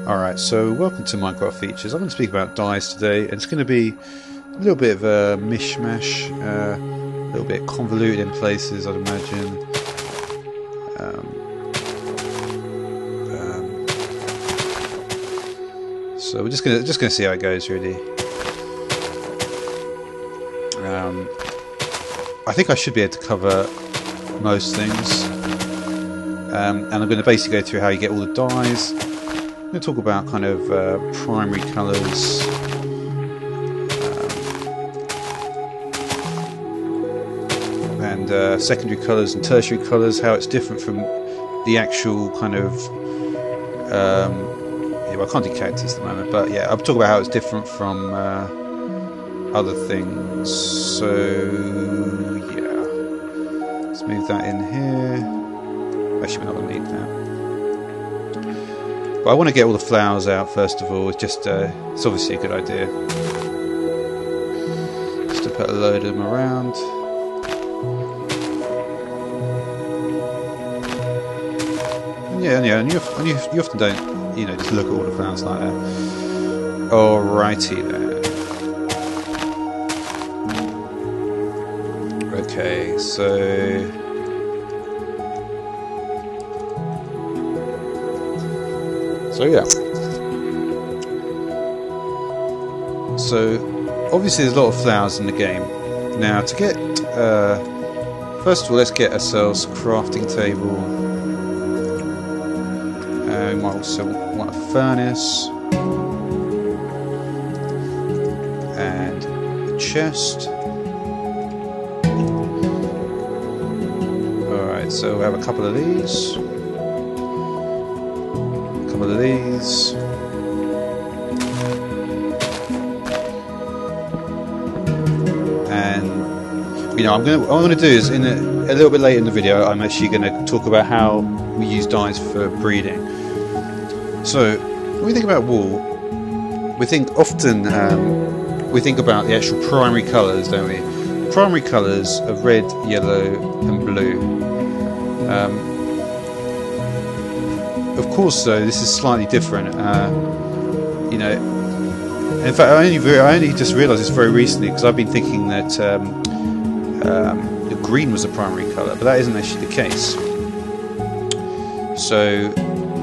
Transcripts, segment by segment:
Alright, so welcome to Minecraft Features. I'm going to speak about dyes today, and it's going to be a little bit of a mishmash, a little bit convoluted in places, I'd imagine. So we're just gonna see how it goes, really. I think I should be able to cover most things, and I'm going to basically go through how you get all the dyes. I'm going to talk about kind of primary colours, and secondary colours and tertiary colours, how it's different from the actual kind of I can't do characters at the moment, but yeah, I'll talk about how it's different from other things. So yeah, let's move that in here. Actually, we're not going to need that. But I want to get all the flowers out first of all. It's just it's obviously a good idea just to put a load of them around. And you often don't, just look at all the flowers like that. Alrighty then. Okay, so yeah. So obviously there's a lot of flowers in the game. Now to get, first of all, let's get ourselves a crafting table. We might also want a furnace and a chest. Alright, so we'll have a couple of these. A couple of these. And what I'm going to do is a little bit later in the video, I'm actually going to talk about how we use dyes for breeding. So, when we think about wool, we think often we think about the actual primary colours, don't we? The primary colours are red, yellow, and blue. Of course, though, this is slightly different. In fact, I only just realised this very recently because I've been thinking that the green was the primary colour, but that isn't actually the case. So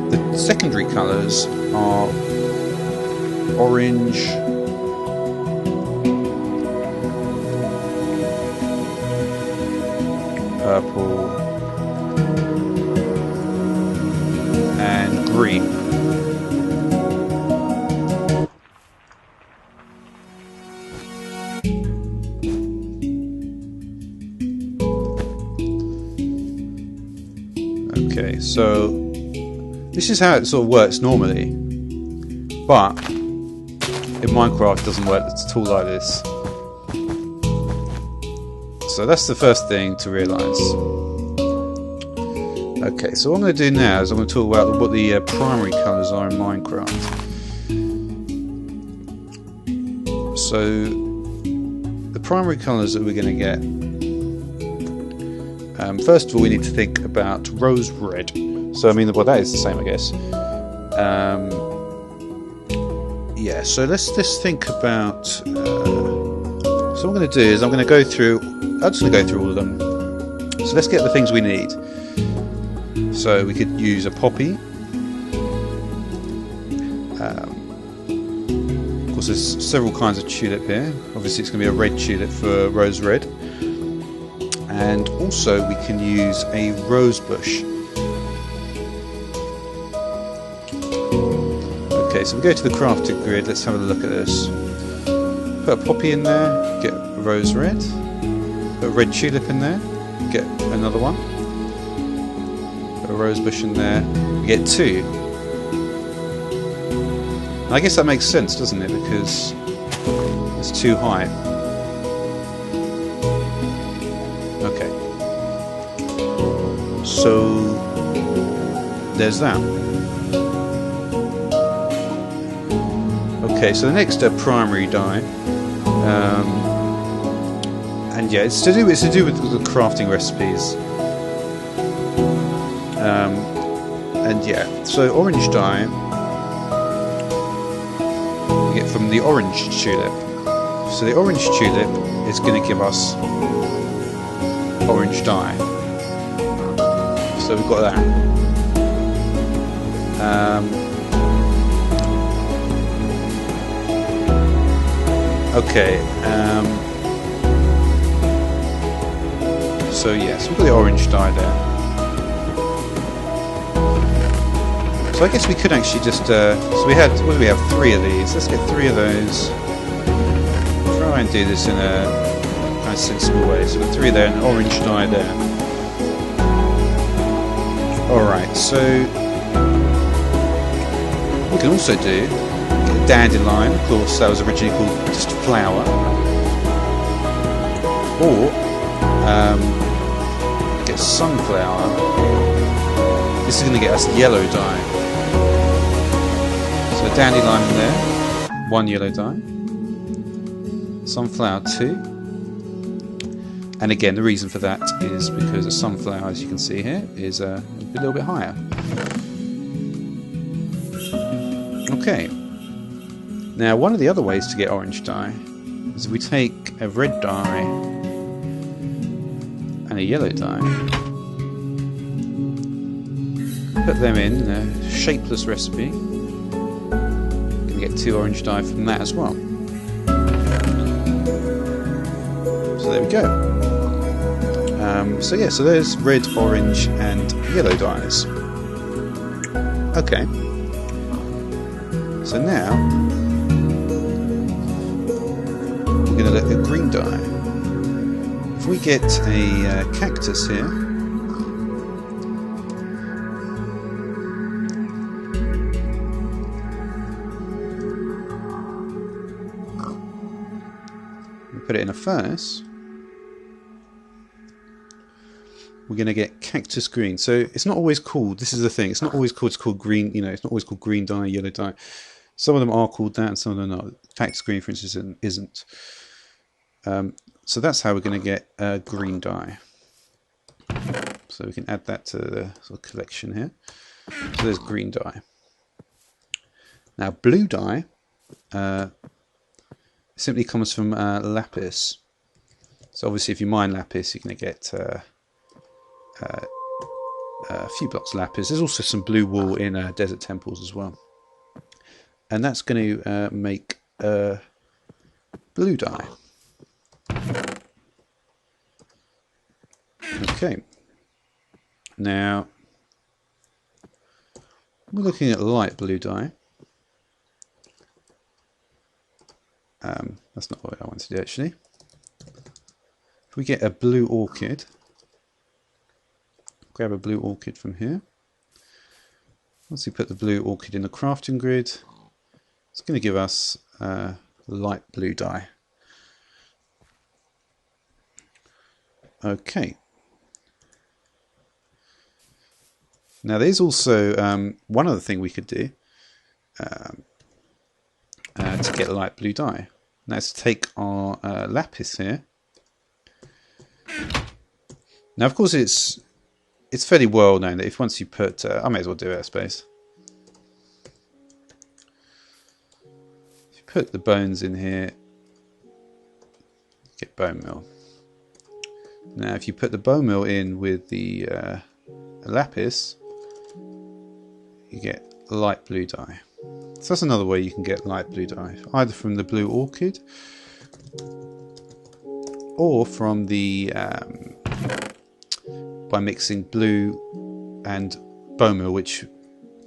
the secondary colours are orange, purple, and green. Okay, so this is how it sort of works normally, but in Minecraft it doesn't work at all like this. So that's the first thing to realise. Okay, so what I'm going to do now is I'm going to talk about what the primary colours are in Minecraft. So the primary colours that we're going to get, first of all we need to think about rose red. So that is the same, I guess. Yeah, so let's think about. So what I'm going to do is I'm just going to go through all of them. So let's get the things we need. So we could use a poppy. Of course, there's several kinds of tulip here. Obviously, it's going to be a red tulip for rose red, and also we can use a rose bush. Okay, so we go to the crafting grid, let's have a look at this. Put a poppy in there, get a rose red. Put a red tulip in there, get another one. Put a rose bush in there, we get two. And I guess that makes sense, doesn't it? Because it's too high. Okay. So there's that. Okay, so the next primary dye, and yeah, it's to do with the crafting recipes. And yeah, so orange dye we get from the orange tulip. So the orange tulip is going to give us orange dye. So we've got that. Okay. So yes, we've got the orange dye there. So I guess we could actually just. So we had. What do we have? 3 of these. Let's get 3 of those. Try and do this in a kind of sensible way. So 3 there, and orange dye there. Alright, so we can also do a dandelion. Of course, that was originally called just flower. Or get sunflower. This is going to get us yellow dye. So a dandelion in there, 1 yellow dye. Sunflower 2. And again, the reason for that is because a sunflower, as you can see here, is a little bit higher. Okay. Now, one of the other ways to get orange dye is if we take a red dye and a yellow dye, put them in a shapeless recipe, you can get 2 orange dye from that as well. So there we go. So yeah, so there's red, orange and yellow dyes. Okay. So now we're going to let the green dye. If we get a cactus here, we put it in a furnace. We're going to get cactus green. So it's not always called, this is the thing, it's not always called, it's called green, you know, it's not always called green dye, yellow dye. Some of them are called that and some of them are not. Cactus green, for instance, isn't. So that's how we're going to get green dye. So we can add that to the sort of collection here. So there's green dye. Now blue dye simply comes from lapis. So obviously if you mine lapis, you're going to get a few blocks of lapis. There's also some blue wool in desert temples as well, and that's going to make blue dye. Okay, now we're looking at light blue dye. That's not what I want to do actually. If we get a blue orchid, grab a blue orchid from here. Once we put the blue orchid in the crafting grid, it's going to give us light blue dye. Okay. Now there's also one other thing we could do to get light blue dye. And that's to take our lapis here. Now of course it's fairly well known that if once you put, I may as well do it I suppose. If you put the bones in here, get bone meal. Now if you put the bone meal in with the lapis, you get light blue dye. So that's another way you can get light blue dye, either from the blue orchid or from the by mixing blue and bone meal, which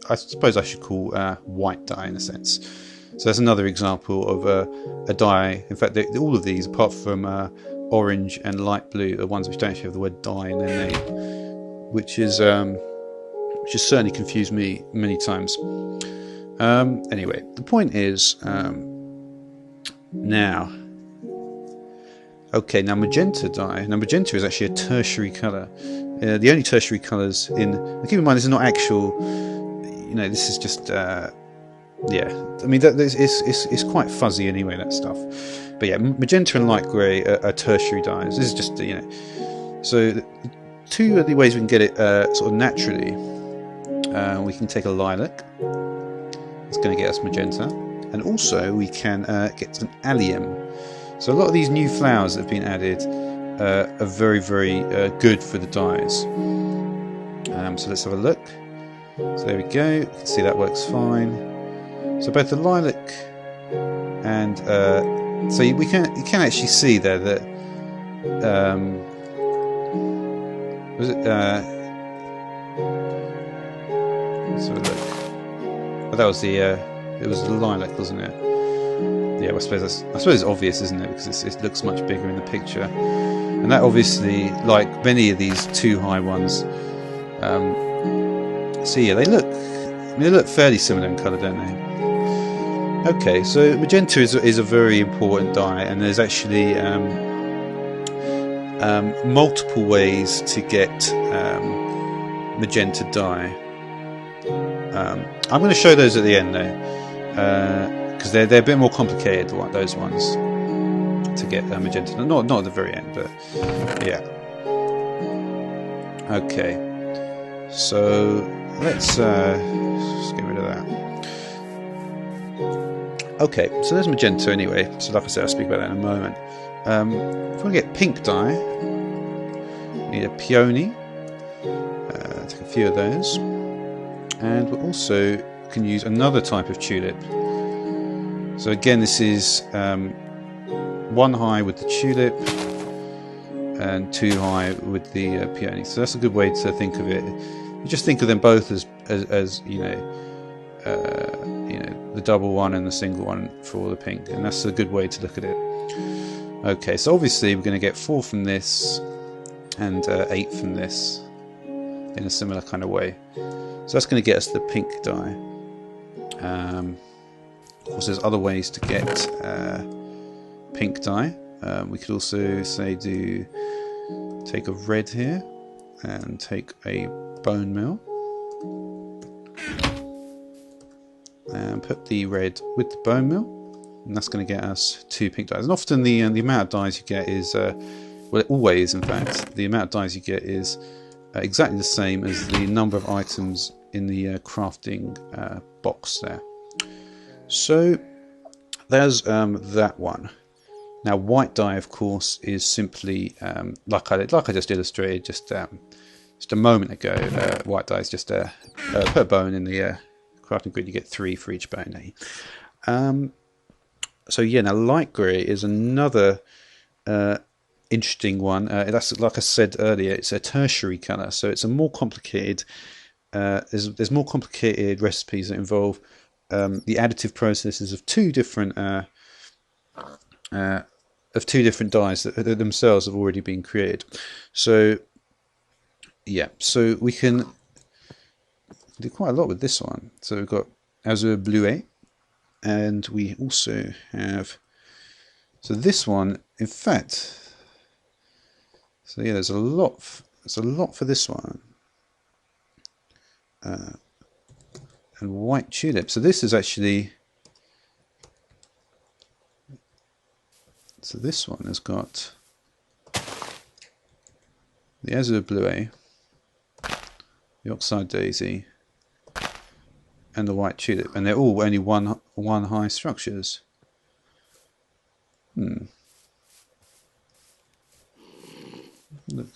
I suppose I should call white dye in a sense. So that's another example of a dye. In fact, all of these, apart from orange and light blue, are ones which don't actually have the word dye in their name, which has certainly confused me many times. Anyway, the point is now. Okay, now magenta dye. Now magenta is actually a tertiary colour. The only tertiary colours in. Keep in mind, this is not actual. You know, this is just. Yeah, I mean, it's quite fuzzy anyway, that stuff. But yeah, magenta and light grey are tertiary dyes. This is just, you know. So, two of the ways we can get it sort of naturally. We can take a lilac. It's going to get us magenta. and also we can get an allium. So a lot of these new flowers that have been added are very, very good for the dyes. So let's have a look. So there we go. You can see that works fine. So both the lilac and so you can actually see there that was it? Let's have a look. But that was the it was the lilac, wasn't it? Yeah, I suppose it's obvious, isn't it? Because it looks much bigger in the picture, and that obviously, like many of these too high ones. So yeah, they look fairly similar in colour, don't they? Okay, so magenta is a very important dye, and there's actually multiple ways to get magenta dye. I'm going to show those at the end though, because they're a bit more complicated, those ones, to get magenta. Not at the very end, but yeah. Okay, so let's get rid of that. Okay, so there's magenta anyway. So like I said, I'll speak about that in a moment. If we want to get pink dye, we need a peony. Take a few of those. And we also can use another type of tulip. So again, this is 1 high with the tulip and 2 high with the peony. So that's a good way to think of it. You just think of them both as you know, the double one and the single one for the pink, and that's a good way to look at it. Okay, so obviously we're going to get 4 from this and 8 from this in a similar kind of way. So that's going to get us the pink dye. Of course, there's other ways to get pink dye. We could also say take a red here and take a bone meal and put the red with the bone meal, and that's going to get us 2 pink dyes. And often the amount of dyes you get is well, always in fact the amount of dyes you get is exactly the same as the number of items in the crafting box there. So there's that one. Now white dye, of course, is simply like I just illustrated just a moment ago. White dye is just put a bone in the crafting grid. You get 3 for each bone. So yeah, now light grey is another interesting one. That's, like I said earlier, it's a tertiary colour, so it's a more complicated. There's more complicated recipes that involve the additive processes of two different dyes that themselves have already been created. So yeah, so we can do quite a lot with this one. So we've got Azur Bleuet, and we also have, so this one, in fact, so yeah, there's a lot for this one. And white tulip. So this is actually, so this one has got the Azur Bleuet, the Oxide Daisy, and the white tulip, and they're all only one high structures.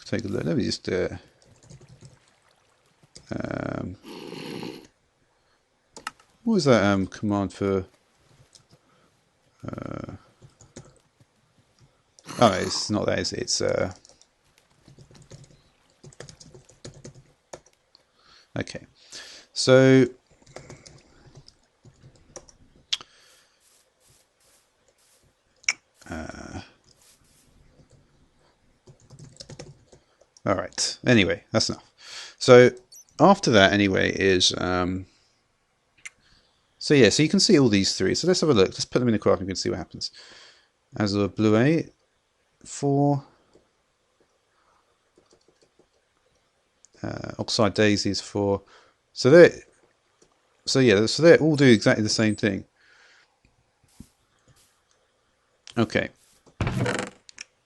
Take a look. Let me just what was that command for? Oh, it's not that. It's okay. So all right. Anyway, that's enough. So after that, anyway, is so yeah. So you can see all these 3. So let's have a look. Let's put them in the crafting and see what happens. Azur Bleuet 4. Oxide Daisies 4. So they all do exactly the same thing. Okay.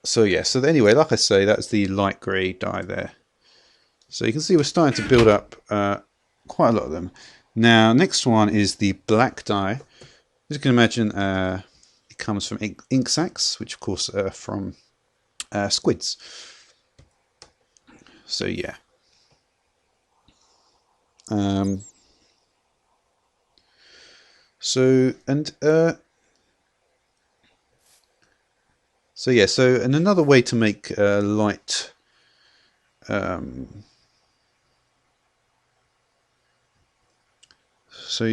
So yeah, so anyway, like I say, that's the light grey dye there. So you can see we're starting to build up quite a lot of them. Now, next one is the black dye. As you can imagine, it comes from ink sacs, which of course are from squids. So yeah. So another way to make light so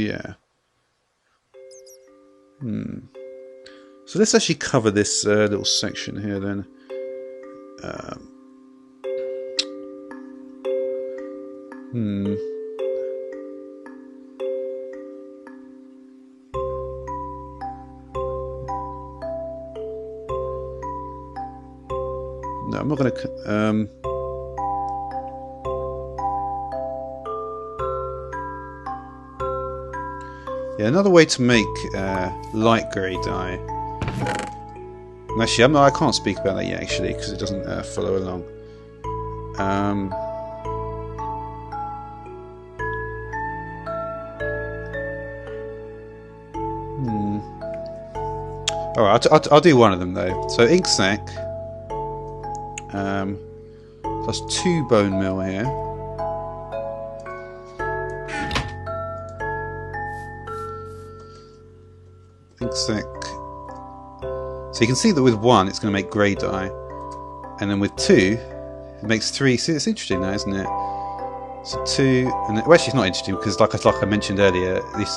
let's actually cover this little section here then. No, I'm not going to. Yeah, another way to make light grey dye. And actually, I can't speak about that yet, actually, because it doesn't follow along. All right, I'll do one of them though. So ink sac plus 2 bone meal here. Ink sac. So you can see that with 1 it's going to make grey dye, and then with 2 it makes 3. See, it's interesting now, isn't it? So 2, and well, actually it's not interesting because, like I mentioned earlier, it's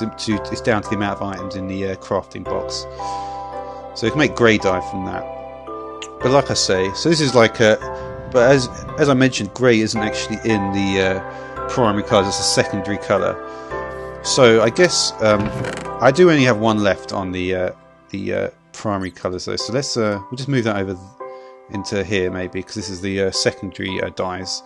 down to the amount of items in the crafting box. So you can make grey dye from that. But like I say, so this is like a. But as I mentioned, grey isn't actually in the primary colours; it's a secondary colour. So I guess I do only have 1 left on the primary colours though. So let's we'll just move that over into here maybe, because this is the secondary dyes.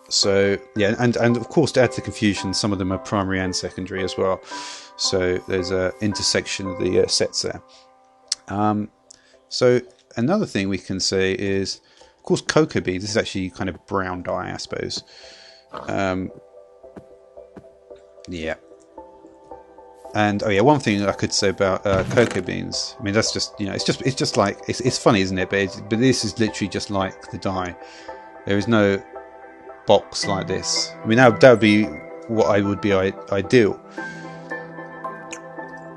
So yeah, and of course, to add to the confusion, some of them are primary and secondary as well. So there's an intersection of the sets there. So another thing we can say is, of course, cocoa beans. This is actually kind of brown dye, I suppose. Yeah. And oh yeah, one thing I could say about cocoa beans. I mean, that's just, you know, it's just like it's funny, isn't it? But this is literally just like the dye. There is no box like this. I mean, that would be what would be ideal.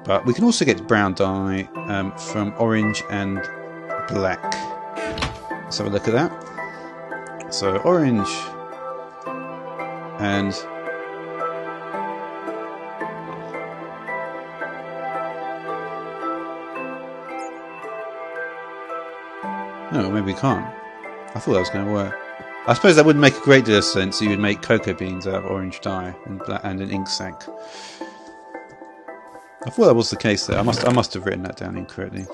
But we can also get brown dye from orange and black. Let's have a look at that. So orange and no, maybe we can't. I thought that was going to work. I suppose that would make a great deal of sense. You would make cocoa beans out of orange dye and an ink sac. I thought that was the case there. I must have written that down incorrectly.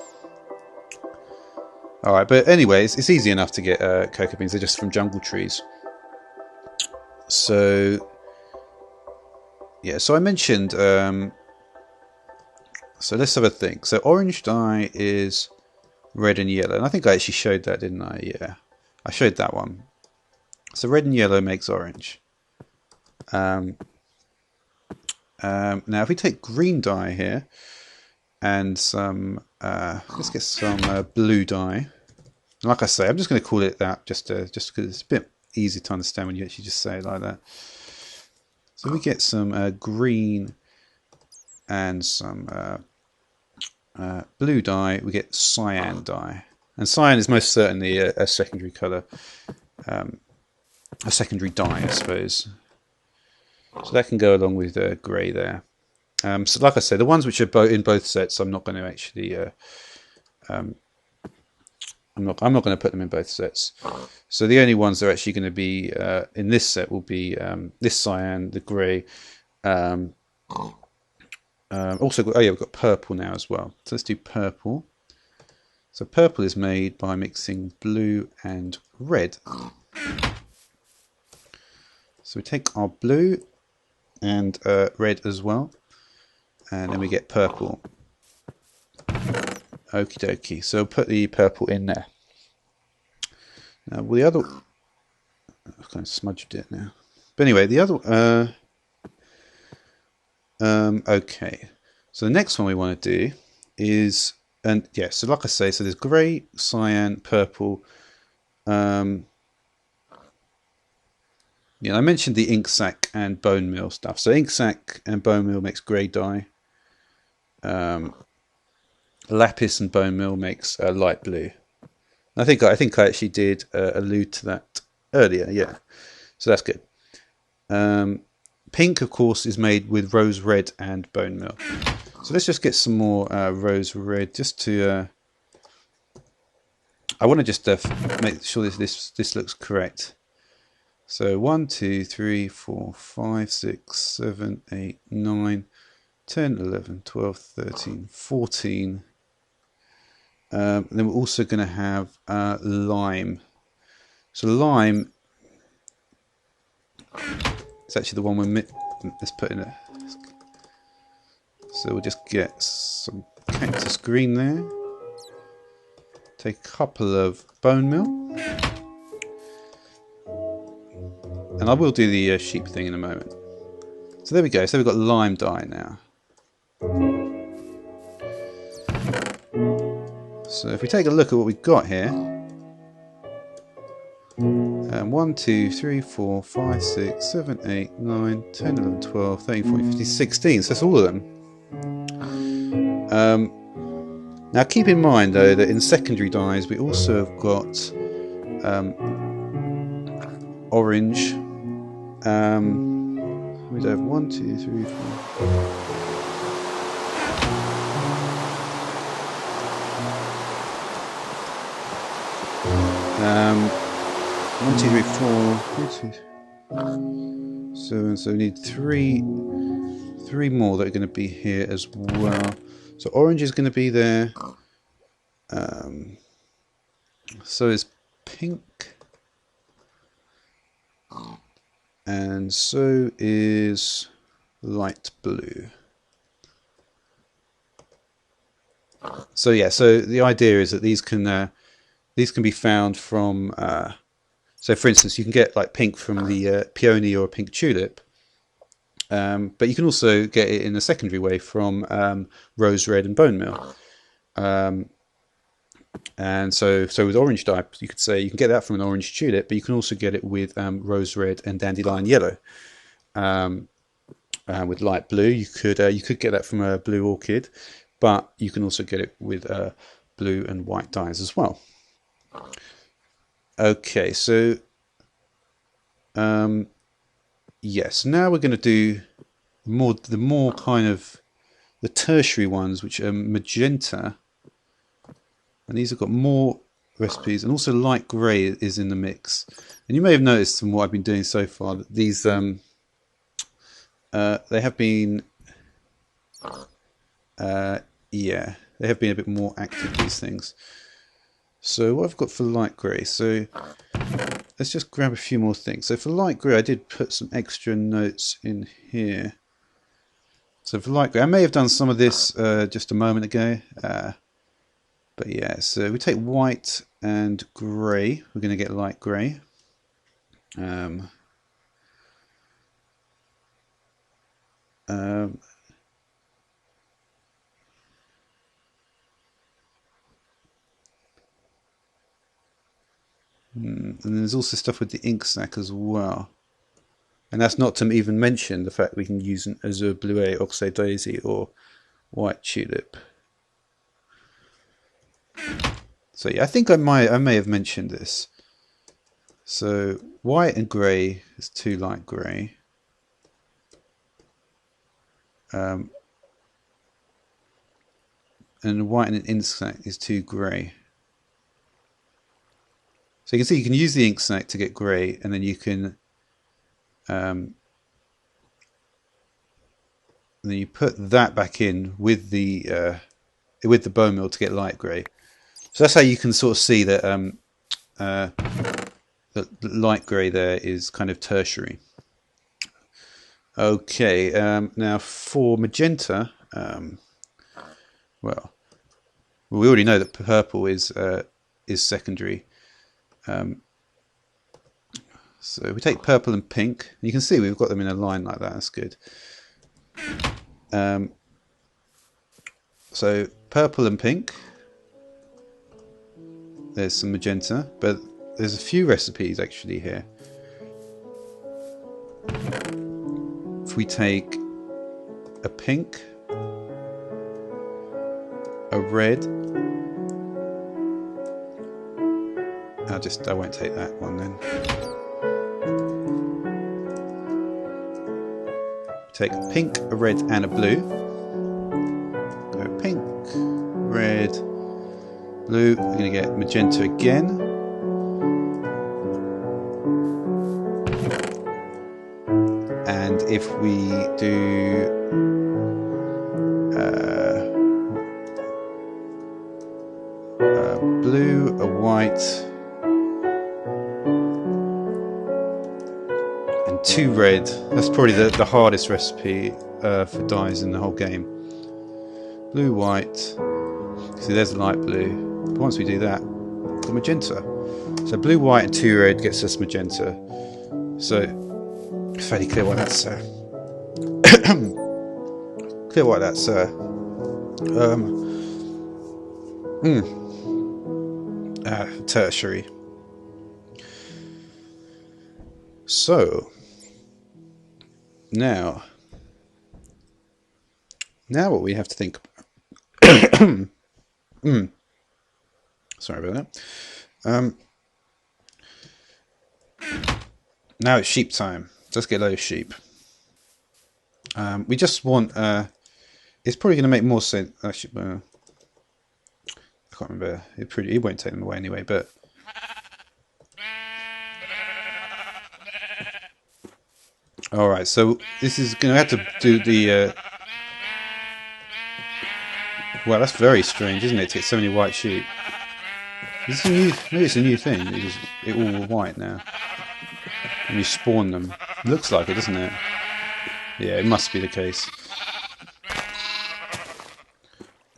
Alright, but anyways, it's easy enough to get cocoa beans. They're just from jungle trees. So yeah, so I mentioned so let's have a think. So orange dye is red and yellow, and I think I actually showed that, didn't I? Yeah, I showed that one. So red and yellow makes orange. Now if we take green dye here and some let's get some blue dye. And like I say, I'm just going to call it that just because it's a bit easy to understand when you actually just say it like that. So we get some green and some blue dye. We get cyan dye, and cyan is most certainly a secondary colour, a secondary dye, I suppose. So that can go along with grey there. So like I said, the ones which are in both sets, I'm not going to actually. I'm not going to put them in both sets. So the only ones that are actually going to be in this set will be this cyan, the grey. Also, oh yeah, we've got purple now as well. So let's do purple. So purple is made by mixing blue and red. So we take our blue and red as well, and then we get purple. Okie dokie. So we'll put the purple in there. Now the other, I've kind of smudged it now. But anyway, the other. Okay. So the next one we want to do is, and yeah, so like I say, so there's grey, cyan, purple. Yeah, I mentioned the ink sac and bone meal stuff. So ink sac and bone meal makes grey dye. Lapis and bone meal makes light blue. I think I actually did allude to that earlier. Yeah, so that's good. Pink, of course, is made with rose red and bone meal. So let's just get some more rose red, just to. I want to just make sure this looks correct. So 1, 2, 3, 4, 5, 6, 7, 8, 9, 10, 11, 12, 13, 14. And then we're also going to have lime. So lime is actually the one let's put in it. So we'll just get some cactus green there. Take a couple of bone meal. And I will do the sheep thing in a moment. So there we go. So we've got lime dye now. So if we take a look at what we've got here. 1, 2, 3, 4, 5, 6, 7, 8, 9, 10, 11, 12, 13, 14, 15, 16. So that's all of them. Now keep in mind though that in secondary dyes we also have got orange. We have 1, 2, 3, 4. One, two, three, four. So we need three more that are going to be here as well. So orange is going to be there. So is pink. And so is light blue. So yeah, so the idea is that these can be found from. So for instance, you can get like pink from the peony or a pink tulip, but you can also get it in a secondary way from rose red and bone meal. And so with orange dye, you could say you can get that from an orange tulip, but you can also get it with rose red and dandelion yellow. With light blue, you could get that from a blue orchid, but you can also get it with blue and white dyes as well. Okay, so yes, now we're going to do the more kind of the tertiary ones, which are magenta, and these have got more recipes, and also light grey is in the mix. And you may have noticed from what I've been doing so far that these they have been yeah, they have been a bit more active, these things. So what I've got for light grey, so let's just grab a few more things. So for light grey, I did put some extra notes in here. So for light grey, I may have done some of this just a moment ago, but yeah. So we take white and grey. We're going to get light grey. And there's also stuff with the ink sac as well. And that's not to even mention the fact we can use an azure bluet, oxide daisy, or white tulip. So yeah, I think I may have mentioned this. So white and grey is too light grey. And white and an ink sac is too grey. So you can see you can use the ink sac to get grey, and then you can and then you put that back in with the bone meal to get light grey. So that's how you can sort of see that the light grey there is kind of tertiary. Okay, now for magenta, well, we already know that purple is secondary. So we take purple and pink. You can see we've got them in a line like that. That's good. So purple and pink. There's some magenta, but there's a few recipes actually here. If we take a pink, a red, I won't take that one then. Take a pink, a red, and a blue. Go pink, red, blue. We're going to get magenta again. And if we do blue, a white, and 2 red, that's probably the hardest recipe for dyes in the whole game. Blue, white, see there's the light blue, but once we do that, the magenta. So blue, white and 2 red gets us magenta. So it's fairly clear why that's clear why that's tertiary. So now what we have to think sorry about that. Now it's sheep time. Let's get those sheep. We just want it's probably going to make more sense actually. I can't remember. It won't take them away anyway, but alright, so this is going to have to do the well, that's very strange, isn't it, to get so many white sheep? Is this a new, maybe it's a new thing, it's all white now. And you spawn them. Looks like it, doesn't it? Yeah, it must be the case.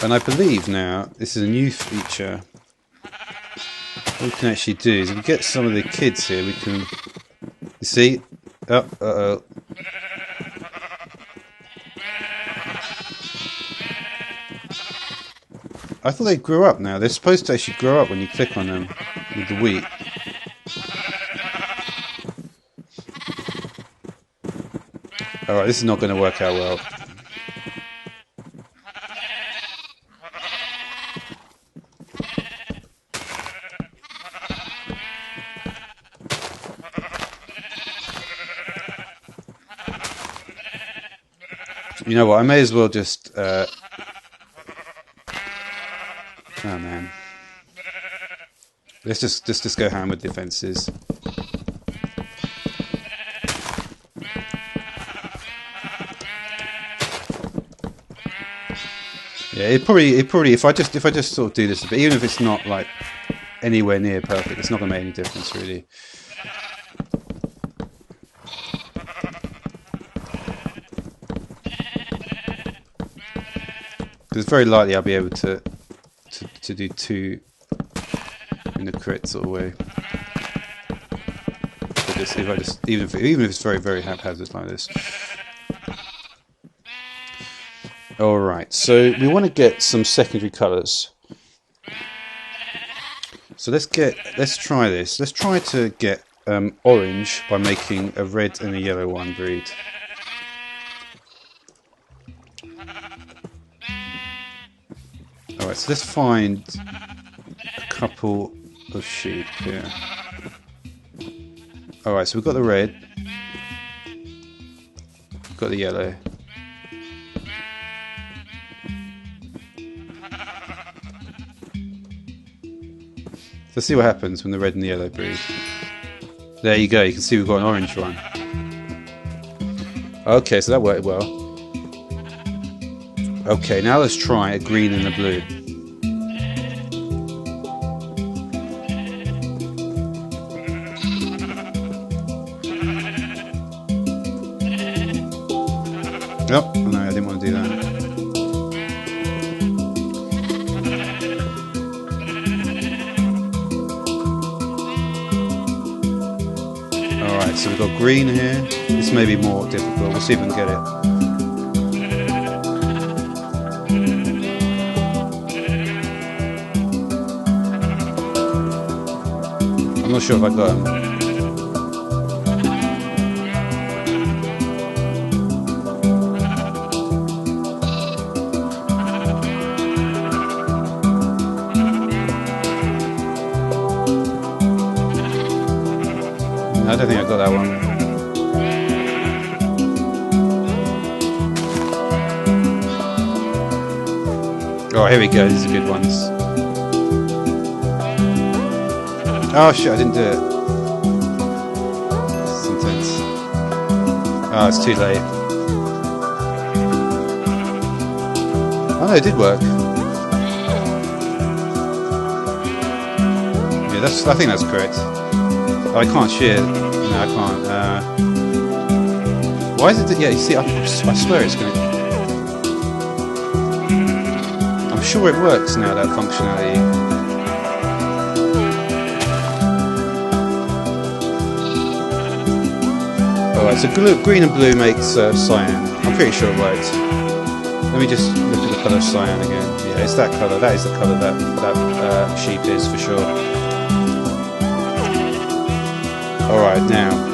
And I believe now, this is a new feature. What we can actually do is, if we get some of the kids here, we can... You see? Uh-oh. I thought they grew up now. They're supposed to actually grow up when you click on them with the wheat. Alright, this is not going to work out well. You know what, I may as well just... oh man. Let's just go ham with defences. Yeah, it probably if I just sort of do this a bit, even if it's not like anywhere near perfect, it's not gonna make any difference really. Because it's very likely I'll be able to do 2 in the correct sort of way. If I just even if it's very, very haphazard like this. Alright, so we want to get some secondary colours. So let's try this. Let's try to get orange by making a red and a yellow one breed. Alright, so let's find a couple of sheep here. Alright, so we've got the red. We've got the yellow. Let's see what happens when the red and the yellow breed. There you go, you can see we've got an orange one. Okay, so that worked well. Okay, now let's try a green and a blue. Oh, no, I didn't want to do that. Alright, so we've got green here. This may be more difficult. We'll see if we can get it. not sure if I got them. I don't think I got that one. Oh, here we go. These are good ones. Oh shit! I didn't do it. It's intense. Oh, it's too late. Oh no, it did work. Yeah, I think that's correct. Oh, I can't share. No, I can't. Why is it? Yeah, you see, I swear it's going to. I'm sure it works now, that functionality. Alright, so green and blue makes cyan. I'm pretty sure it works. Let me just look at the colour of cyan again. Yeah, it's that colour. That is the colour that sheep is for sure. Alright, now.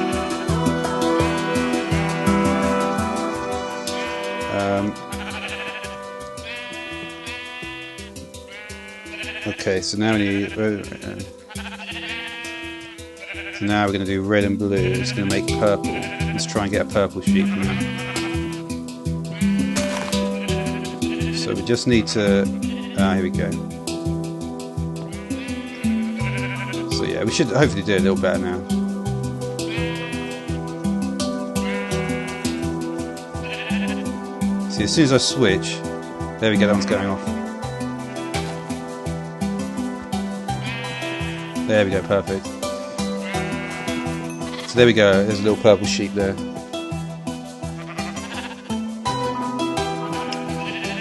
Okay, so now we need. So now we're going to do red and blue. It's going to make purple. Let's try and get a purple sheep now. So we just need to. Here we go. So yeah, we should hopefully do a little better now. See, as soon as I switch, there we go. That one's going off. There we go, perfect. So there we go, there's a little purple sheep there.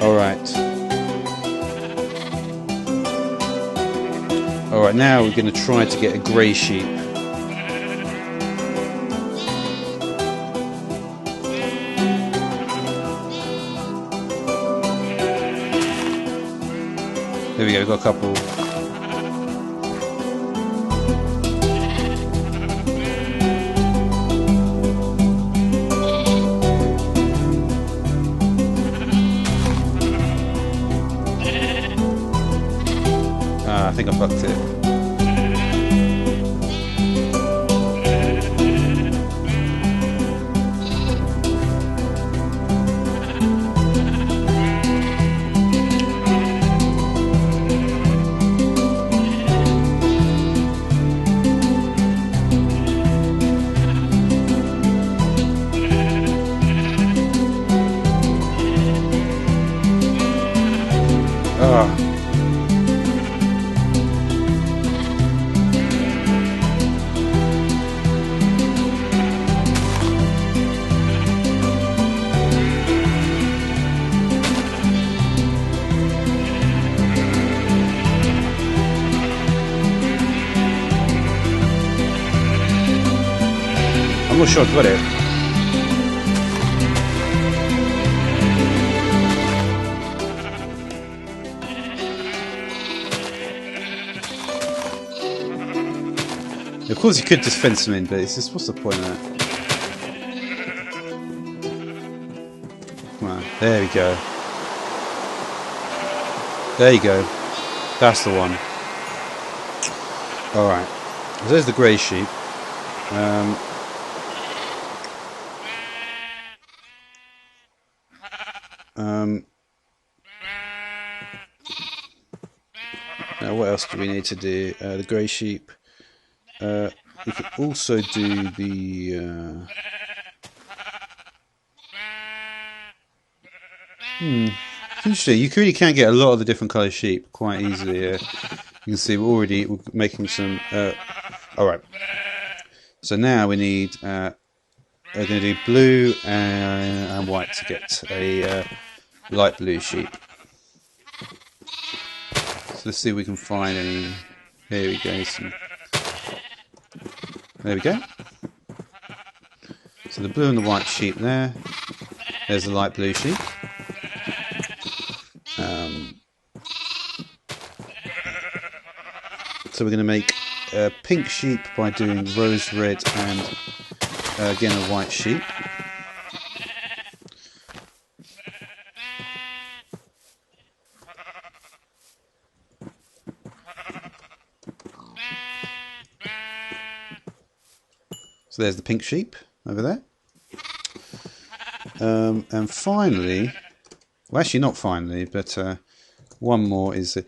Alright. Alright, now we're going to try to get a grey sheep. There we go, we've got a couple. I think I fucked it. I'm not sure I've got it. Of course you could just fence them in, but it's just, what's the point of that? Come on, there we go. There you go. That's the one. Alright. So there's the grey sheep. Now what else do we need to do? The grey sheep. We could also do the interesting. You really can get a lot of the different colour sheep quite easily here. You can see we're making some alright. So now we need we're going to do blue and white to get a light blue sheep. So let's see if we can find any. Here we go. There we go. So the blue and the white sheep there. There's the light blue sheep. So we're going to make pink sheep by doing rose red and again a white sheep. So there's the pink sheep over there. And finally, well, actually not finally, but one more is... and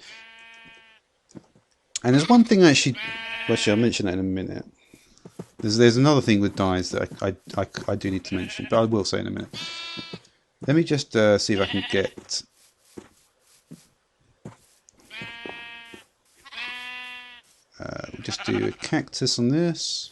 there's one thing actually I'll mention that in a minute. There's another thing with dyes that I do need to mention, but I will say in a minute. Let me just see if I can get... we'll just do a cactus on this.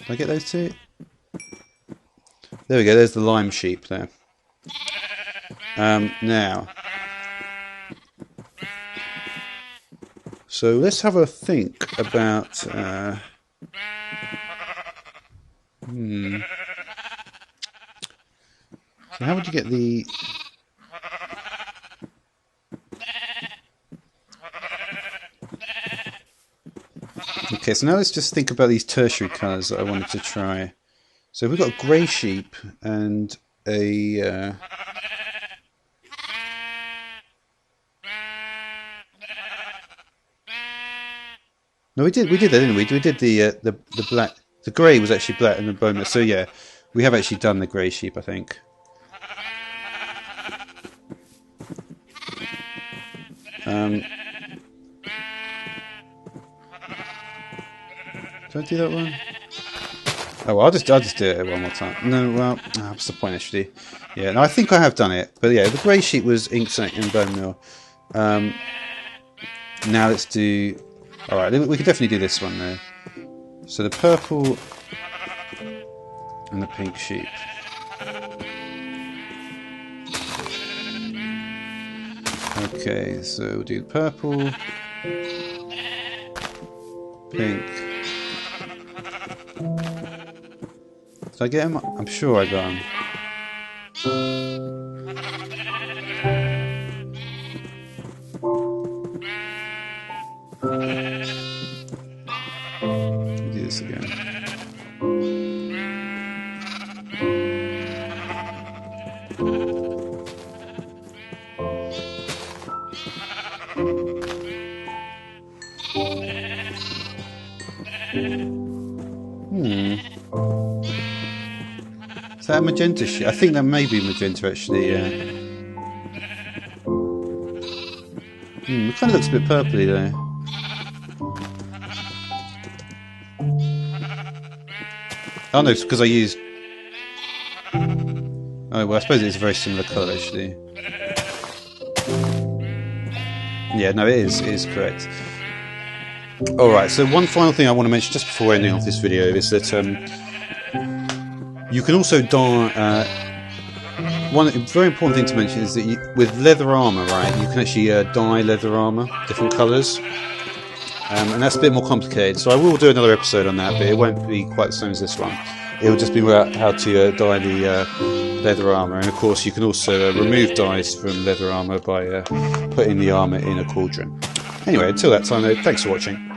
Can I get those two? There we go, there's the lime sheep there. Now, so let's have a think about... So how would you get the... Okay, so now let's just think about these tertiary colours that I wanted to try. So we've got a grey sheep and a... No, we did that, didn't we? We did the black... The grey was actually black and the bone... So yeah, we have actually done the grey sheep, I think. Did I do that one? Oh, well, I'll just do it one more time. No, well, what's the point actually? Yeah, no, I think I have done it. But yeah, the grey sheet was Inksac and bone meal. Now let's do... Alright, we can definitely do this one though. So the purple and the pink sheep. Okay, so we'll do purple, pink. Did I get him? I'm sure I got him. Let me do this again. Is that a magenta sheet? I think that may be magenta actually, yeah. It kind of looks a bit purpley though. Oh no, it's because I used... Oh well, I suppose it's a very similar colour actually. Yeah, no, it is correct. Alright, so one final thing I want to mention just before ending off this video is that you can also dye... one very important thing to mention is that with leather armour, right, you can actually dye leather armour different colours. And that's a bit more complicated, so I will do another episode on that, but it won't be quite the same as this one. It will just be about how to dye the leather armour, and of course you can also remove dyes from leather armour by putting the armour in a cauldron. Anyway, until that time though, thanks for watching.